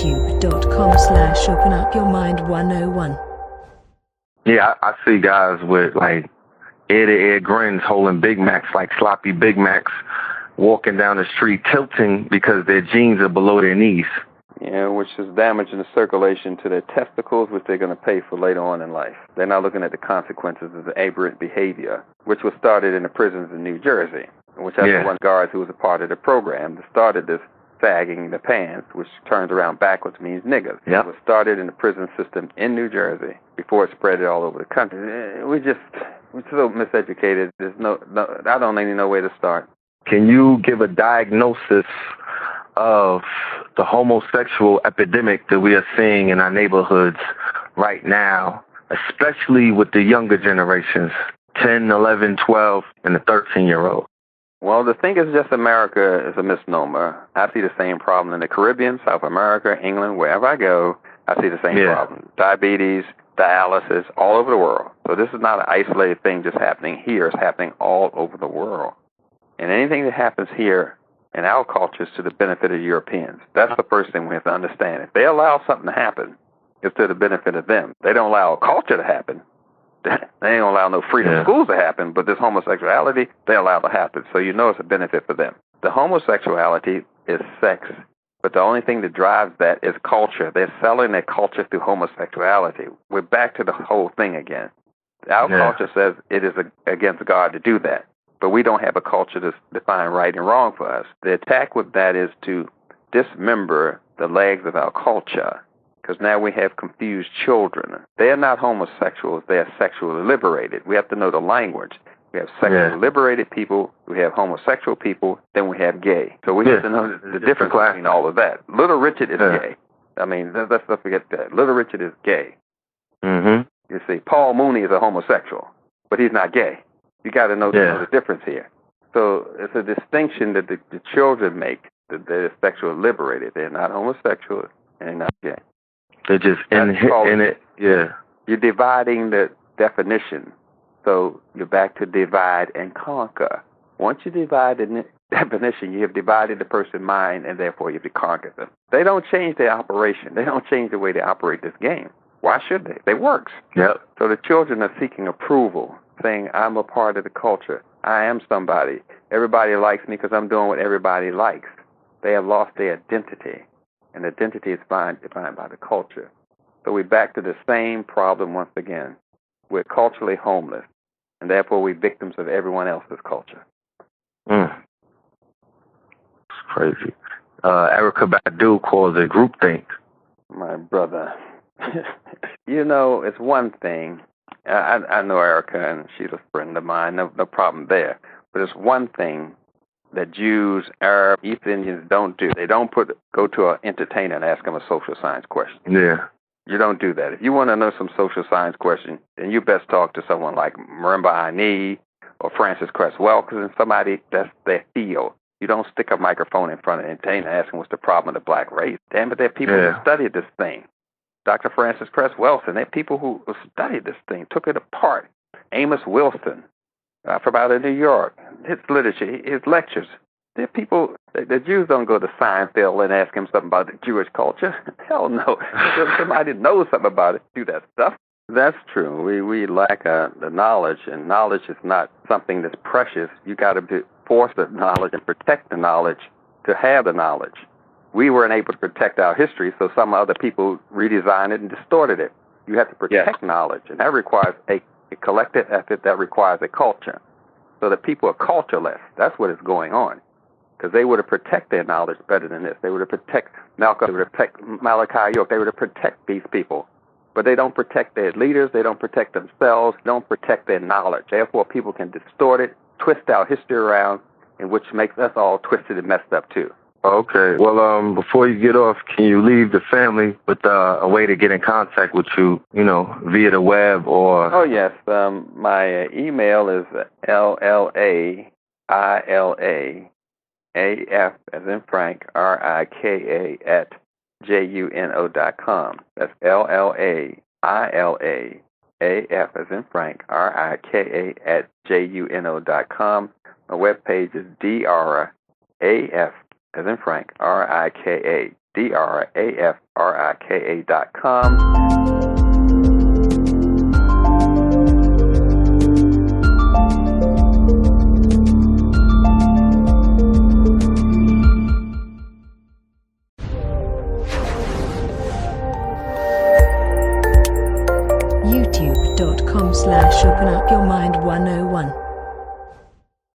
youtube.com/openupyourmind101. Yeah, I see guys with like ear-to-ear grins holding Big Macs, like sloppy Big Macs, walking down the street tilting because their jeans are below their knees. Yeah, which is damaging the circulation to their testicles, which they're going to pay for later on in life. They're not looking at the consequences of the aberrant behavior, which was started in the prisons in New Jersey, which has one guard who was a part of the program that started this sagging the pants, which turns around backwards means niggas. It was started in the prison system in New Jersey before it spread it all over the country. We're so miseducated. I don't even know where to start. Can you give a diagnosis of the homosexual epidemic that we are seeing in our neighborhoods right now, especially with the younger generations, 10, 11, 12, and the 13-year-old? Well, the thing is just America is a misnomer. I see the same problem in the Caribbean, South America, England, wherever I go, I see the same problem. Diabetes, dialysis, all over the world. So this is not an isolated thing just happening here. It's happening all over the world. And anything that happens here in our culture is to the benefit of Europeans. That's the first thing we have to understand. If they allow something to happen, it's to the benefit of them. They don't allow a culture to happen. They ain't gonna allow no freedom schools to happen, but this homosexuality, they allow to happen. So you know it's a benefit for them. The homosexuality is sex, but the only thing that drives that is culture. They're selling their culture through homosexuality. We're back to the whole thing again. Our culture says it is against God to do that, but we don't have a culture to define right and wrong for us. The attack with that is to dismember the legs of our culture, because now we have confused children. They're not homosexuals. They're sexually liberated. We have to know the language. We have sexually liberated people. We have homosexual people. Then we have gay. So we have to know the difference between all of that. Little Richard is gay. I mean, let's not forget that. Little Richard is gay. You see, Paul Mooney is a homosexual, but he's not gay. You got to know the difference here. So it's a distinction that the children make, that they're sexually liberated. They're not homosexual and they're not gay. They're just in it. You're dividing the definition. So you're back to divide and conquer. Once you divide the definition, you have divided the person's mind, and therefore you have to conquer them. They don't change their operation. They don't change the way they operate this game. Why should they? It works. So the children are seeking approval, saying, I'm a part of the culture. I am somebody. Everybody likes me because I'm doing what everybody likes. They have lost their identity, and identity is defined by the culture. So we're back to the same problem once again. We're culturally homeless, and therefore we're victims of everyone else's culture. It's crazy. Erica Badu calls it groupthink. My brother. You know, it's one thing. I know Erica, and she's a friend of mine. No problem there. But it's one thing that Jews, Arab, East Indians don't do. They don't go to an entertainer and ask them a social science question. You don't do that. If you want to know some social science question, then you best talk to someone like Marimba Ani or Francis Cress Welsing, somebody that's their field. You don't stick a microphone in front of an entertainer asking what's the problem of the black race. Damn it, there are people who studied this thing. Dr. Francis Cress Welsing, there are people who studied this thing, took it apart. Amos Wilson from out of New York, his literature, his lectures. There are people, the Jews don't go to Seinfeld and ask him something about the Jewish culture. Hell no. If somebody knows something about it, do that stuff. That's true. We lack the knowledge, and knowledge is not something that's precious. You got to force the knowledge and protect the knowledge to have the knowledge. We weren't able to protect our history, so some other people redesigned it and distorted it. You have to protect knowledge, and that requires a collective effort. That requires a culture. So that people are cultureless. That's what is going on. Because they would have protect their knowledge better than this. They would have protect Malcolm, they would have protect Malachi York. They would have protect these people. But they don't protect their leaders. They don't protect themselves. They don't protect their knowledge. Therefore, people can distort it, twist our history around, and which makes us all twisted and messed up too. Okay. Well, before you get off, can you leave the family with a way to get in contact with you, via the web or... Oh, yes. My email is LLAILA AF as in Frank, RIKA at JUNO.com. That's LLAILA AF as in Frank, RIKA at JUNO.com. My webpage is DRAF as in Frank, RIKA DrAfrika.com. youtube.com/openupyourmind